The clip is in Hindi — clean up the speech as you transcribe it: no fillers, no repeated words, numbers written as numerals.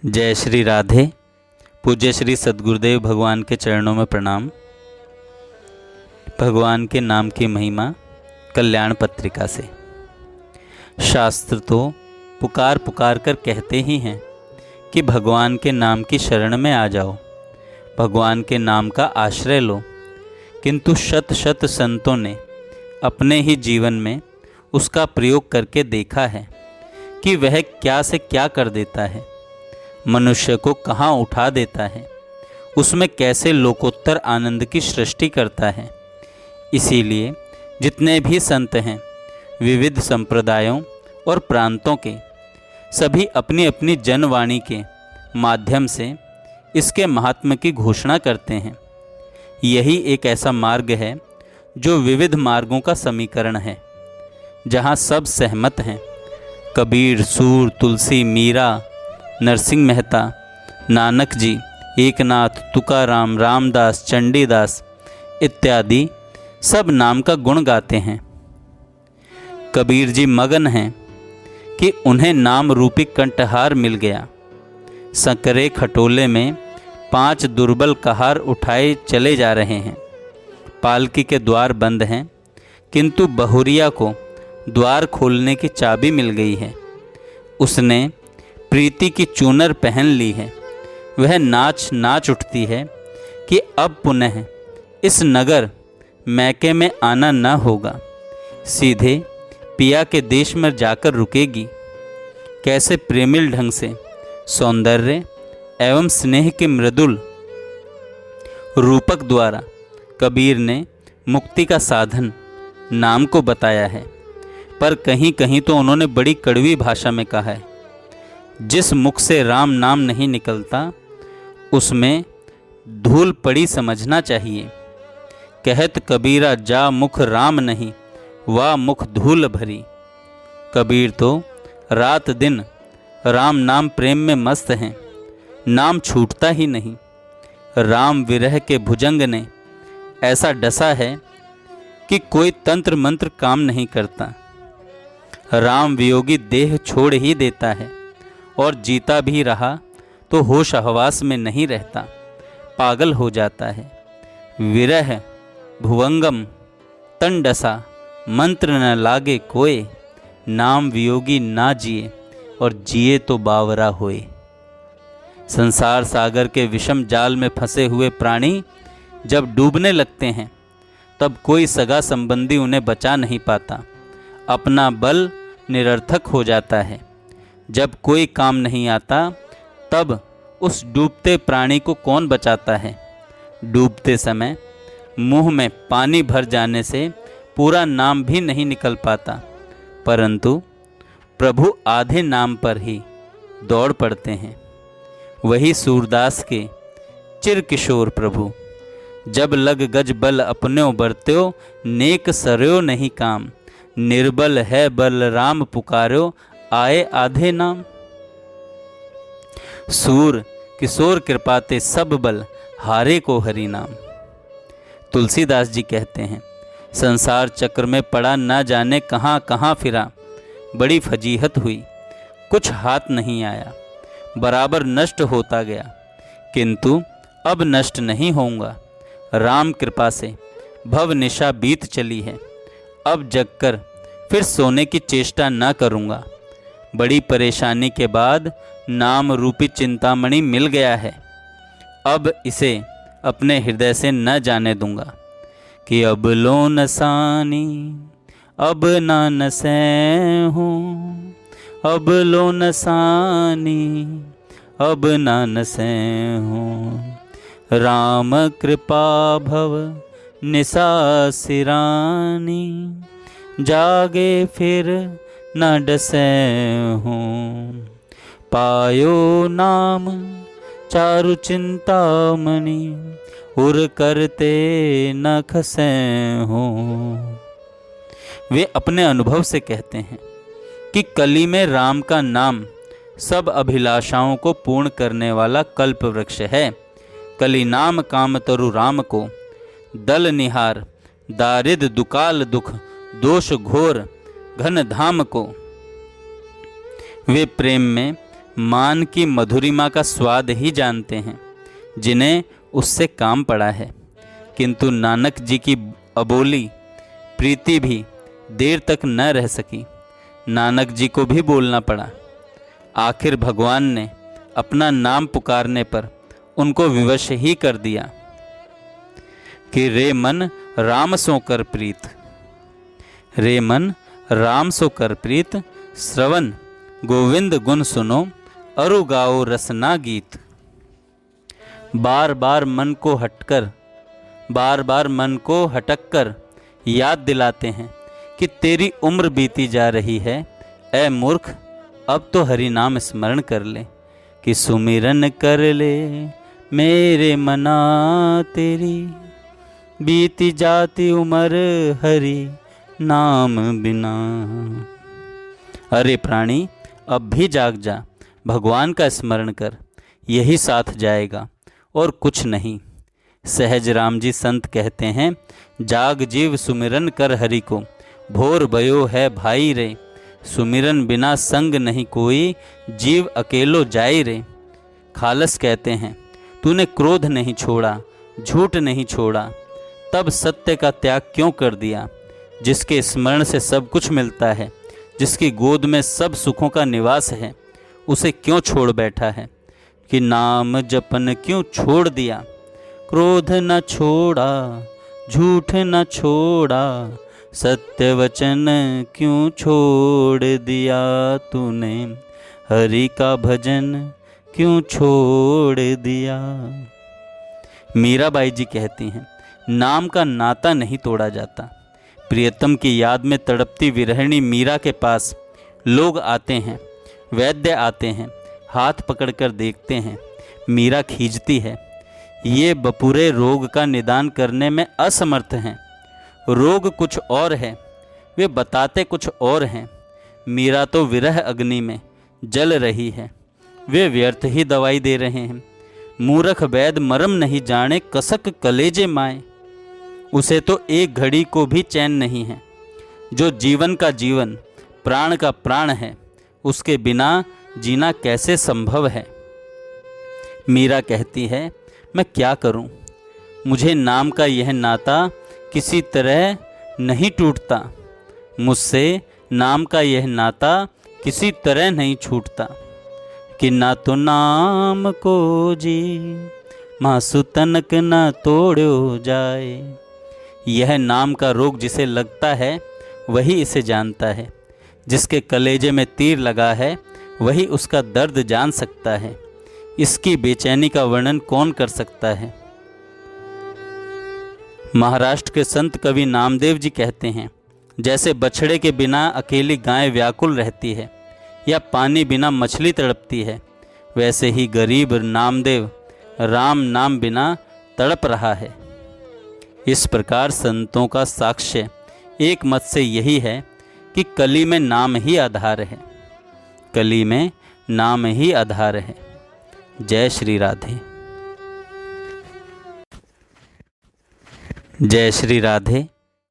जय श्री राधे। पूज्य श्री सद्गुरुदेव भगवान के चरणों में प्रणाम। भगवान के नाम की महिमा कल्याण पत्रिका से। शास्त्र तो पुकार पुकार कर कहते ही हैं कि भगवान के नाम की शरण में आ जाओ, भगवान के नाम का आश्रय लो, किंतु शत शत संतों ने अपने ही जीवन में उसका प्रयोग करके देखा है कि वह क्या से क्या कर देता है, मनुष्य को कहाँ उठा देता है, उसमें कैसे लोकोत्तर आनंद की सृष्टि करता है। इसीलिए जितने भी संत हैं विविध संप्रदायों और प्रांतों के, सभी अपनी अपनी जनवाणी के माध्यम से इसके महात्म्य की घोषणा करते हैं। यही एक ऐसा मार्ग है जो विविध मार्गों का समीकरण है, जहाँ सब सहमत हैं। कबीर, सूर, तुलसी, मीरा, नरसिंह मेहता, नानक जी, एकनाथ, तुकाराम, रामदास, चंडीदास इत्यादि सब नाम का गुण गाते हैं। कबीर जी मगन हैं कि उन्हें नाम रूपी कंठहार मिल गया। संकरे खटोले में 5 दुर्बल कहार उठाए चले जा रहे हैं। पालकी के द्वार बंद हैं, किंतु बहुरिया को द्वार खोलने की चाबी मिल गई है। उसने प्रीति की चूनर पहन ली है। वह नाच नाच उठती है कि अब पुनः इस नगर मैके में आना न होगा, सीधे पिया के देश में जाकर रुकेगी। कैसे प्रेमिल ढंग से सौंदर्य एवं स्नेह के मृदुल रूपक द्वारा कबीर ने मुक्ति का साधन नाम को बताया है। पर कहीं कहीं तो उन्होंने बड़ी कड़वी भाषा में कहा है, जिस मुख से राम नाम नहीं निकलता उसमें धूल पड़ी समझना चाहिए। कहत कबीरा जा मुख राम नहीं, वाह मुख धूल भरी। कबीर तो रात दिन राम नाम प्रेम में मस्त हैं, नाम छूटता ही नहीं। राम विरह के भुजंग ने ऐसा डसा है कि कोई तंत्र मंत्र काम नहीं करता। राम वियोगी देह छोड़ ही देता है, और जीता भी रहा तो होश हवास में नहीं रहता, पागल हो जाता है। विरह भुवंगम तंडसा, मंत्र न लागे कोय, नाम वियोगी ना जिए और जिए तो बावरा होए। संसार सागर के विषम जाल में फंसे हुए प्राणी जब डूबने लगते हैं, तब कोई सगा संबंधी उन्हें बचा नहीं पाता। अपना बल निरर्थक हो जाता है। जब कोई काम नहीं आता, तब उस डूबते प्राणी को कौन बचाता है। डूबते समय मुंह में पानी भर जाने से पूरा नाम भी नहीं निकल पाता, परंतु प्रभु आधे नाम पर ही दौड़ पड़ते हैं। वही सूरदास के चिर किशोर प्रभु, जब लग गज बल अपन्यो बरत्यो, नेक सरयो नहीं काम, निर्बल है बल राम पुकार्यो, आए आधे नाम। सूर किशोर कृपाते सब बल, हारे को हरि नाम। तुलसीदास जी कहते हैं, संसार चक्र में पड़ा न जाने कहाँ कहाँ फिरा, बड़ी फजीहत हुई, कुछ हाथ नहीं आया, बराबर नष्ट होता गया, किंतु अब नष्ट नहीं होऊंगा। राम कृपा से भव निशा बीत चली है, अब जगकर फिर सोने की चेष्टा न करूँगा। बड़ी परेशानी के बाद नाम रूपी चिंतामणि मिल गया है, अब इसे अपने हृदय से न जाने दूंगा। कि अब लो नसानी अब ना नसहूँ, अब लो नसानी अब ना नसहूँ, राम कृपा भव निशा सिरानी, जागे फिर न डसे हूँ, पायो नाम चारु चिंतामणि, उर करते न खसे हूँ। वे अपने अनुभव से कहते हैं कि कली में राम का नाम सब अभिलाषाओं को पूर्ण करने वाला कल्प वृक्ष है। कली नाम काम तरु राम को, दल निहार दारिद दुकाल दुख, दोष घोर घन धाम को। वे प्रेम में मान की मधुरिमा का स्वाद ही जानते हैं, जिन्हें उससे काम पड़ा है। किंतु नानक जी की अबोली प्रीति भी देर तक न रह सकी। नानक जी को भी बोलना पड़ा। आखिर भगवान ने अपना नाम पुकारने पर उनको विवश ही कर दिया कि रे मन राम सो कर प्रीत, रे मन राम सो कर प्रीत, श्रवण गोविंद गुण सुनो, अरु गाओ रसना गीत। बार बार मन को हटक कर याद दिलाते हैं कि तेरी उम्र बीती जा रही है। ऐ मूर्ख, अब तो हरि नाम स्मरण कर ले, कि सुमिरन कर ले मेरे मना तेरी, बीती जाती उम्र हरि नाम बिना। अरे प्राणी, अब भी जाग जा, भगवान का स्मरण कर, यही साथ जाएगा और कुछ नहीं। सहज राम जी संत कहते हैं, जाग जीव सुमिरन कर हरि को, भोर भयो है भाई रे, सुमिरन बिना संग नहीं कोई, जीव अकेलो जाई रे। खालस कहते हैं, तूने क्रोध नहीं छोड़ा, झूठ नहीं छोड़ा, तब सत्य का त्याग क्यों कर दिया? जिसके स्मरण से सब कुछ मिलता है, जिसकी गोद में सब सुखों का निवास है, उसे क्यों छोड़ बैठा है? कि नाम जपन क्यों छोड़ दिया? क्रोध न छोड़ा, झूठ न छोड़ा, सत्य वचन क्यों छोड़ दिया तूने? हरि का भजन क्यों छोड़ दिया? मीराबाई जी कहती हैं, नाम का नाता नहीं तोड़ा जाता। प्रियतम की याद में तड़पती विरहिणी मीरा के पास लोग आते हैं, वैद्य आते हैं, हाथ पकड़कर देखते हैं। मीरा खींचती है, ये बपुरे रोग का निदान करने में असमर्थ हैं। रोग कुछ और है, वे बताते कुछ और हैं। मीरा तो विरह अग्नि में जल रही है, वे व्यर्थ ही दवाई दे रहे हैं। मूर्ख वैद्य मरम नहीं जाने, कसक कलेजे माए। उसे तो एक घड़ी को भी चैन नहीं है। जो जीवन का जीवन, प्राण का प्राण है, उसके बिना जीना कैसे संभव है? मीरा कहती है, मैं क्या करूं? मुझे नाम का यह नाता किसी तरह नहीं टूटता, मुझसे नाम का यह नाता किसी तरह नहीं छूटता। कि ना तो नाम को जी मासु तनक न तोड़ो जाए। यह नाम का रोग जिसे लगता है वही इसे जानता है। जिसके कलेजे में तीर लगा है वही उसका दर्द जान सकता है। इसकी बेचैनी का वर्णन कौन कर सकता है? महाराष्ट्र के संत कवि नामदेव जी कहते हैं, जैसे बछड़े के बिना अकेली गाय व्याकुल रहती है या पानी बिना मछली तड़पती है, वैसे ही गरीब नामदेव राम नाम बिना तड़प रहा है। इस प्रकार संतों का साक्ष्य एक मत से यही है कि कली में नाम ही आधार है, कली में नाम ही आधार है। जय श्री राधे। जय श्री राधे।